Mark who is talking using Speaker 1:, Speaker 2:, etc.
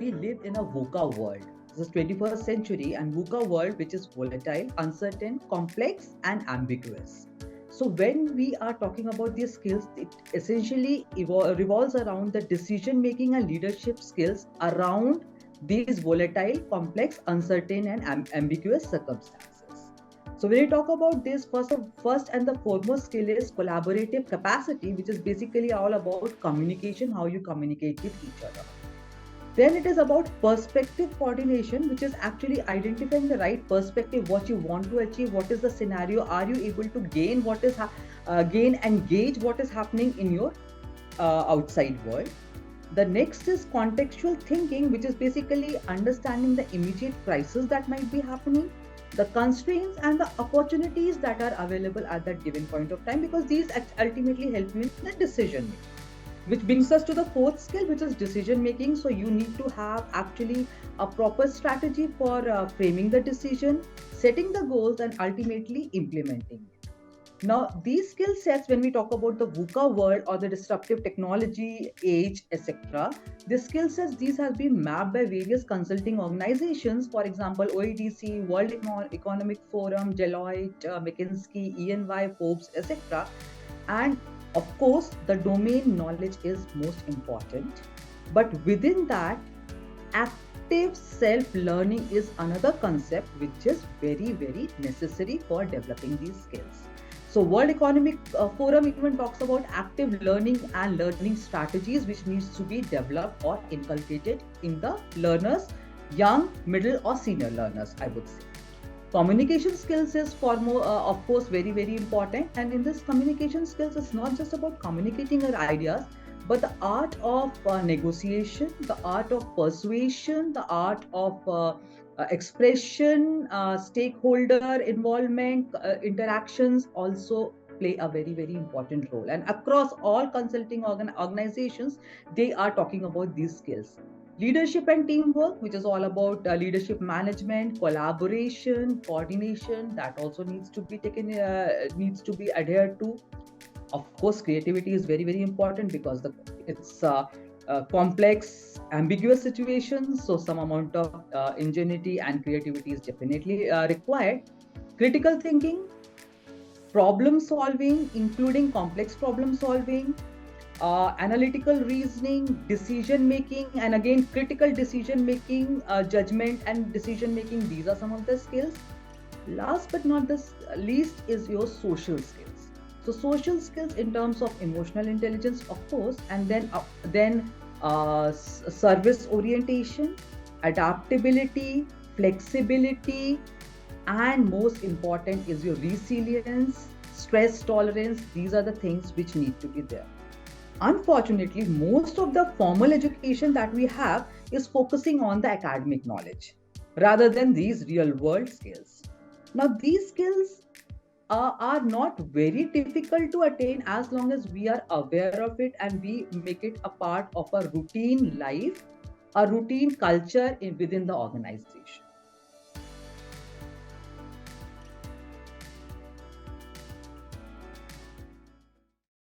Speaker 1: we live in a VUCA world. This is 21st century and VUCA world, which is volatile, uncertain, complex, and ambiguous. So when we are talking about these skills, it essentially revolves around the decision making and leadership skills around these volatile, complex, uncertain, and ambiguous circumstances. So when we talk about this, first and the foremost skill is collaborative capacity, which is basically all about communication, how you communicate with each other. Then it is about perspective coordination, which is actually identifying the right perspective, what you want to achieve, what is the scenario, are you able to gain gain and gauge what is happening in your outside world. The next is contextual thinking, which is basically understanding the immediate crisis that might be happening, the constraints and the opportunities that are available at that given point of time, because these ultimately help you in the decision making. Which brings us to the fourth skill, which is decision making. So you need to have actually a proper strategy for framing the decision, setting the goals, and ultimately implementing it. Now, these skill sets, when we talk about the VUCA world or the disruptive technology age, etc., these skill sets, these have been mapped by various consulting organizations, for example, OEDC, World Economic Forum, Deloitte, McKinsey, EY, Forbes, etc. And of course, the domain knowledge is most important. But within that, active self-learning is another concept which is very, very necessary for developing these skills. So World Economic Forum even talks about active learning and learning strategies which needs to be developed or inculcated in the learners, young, middle or senior learners, I would say. Communication skills is of course, very, very important. And in this communication skills, it's not just about communicating our ideas, but the art of negotiation, the art of persuasion, the art of expression, stakeholder involvement, interactions also play a very, very important role. And across all consulting organizations, they are talking about these skills. Leadership and teamwork, which is all about leadership management, collaboration, coordination, that also needs to be needs to be adhered to. Of course, creativity is very, very important because it's complex, ambiguous situations. So some amount of ingenuity and creativity is definitely required. Critical thinking, problem solving, including complex problem solving, analytical reasoning, decision making, and again critical decision making, judgment and decision making. These are some of the skills. Last but not the least is your social skills. So social skills in terms of emotional intelligence, of course, and then service orientation, adaptability, flexibility, and most important is your resilience, stress tolerance. These are the things which need to be there. Unfortunately, most of the formal education that we have is focusing on the academic knowledge rather than these real world skills. Now, these skills are not very difficult to attain as long as we are aware of it and we make it a part of a routine life, a routine culture within the organization.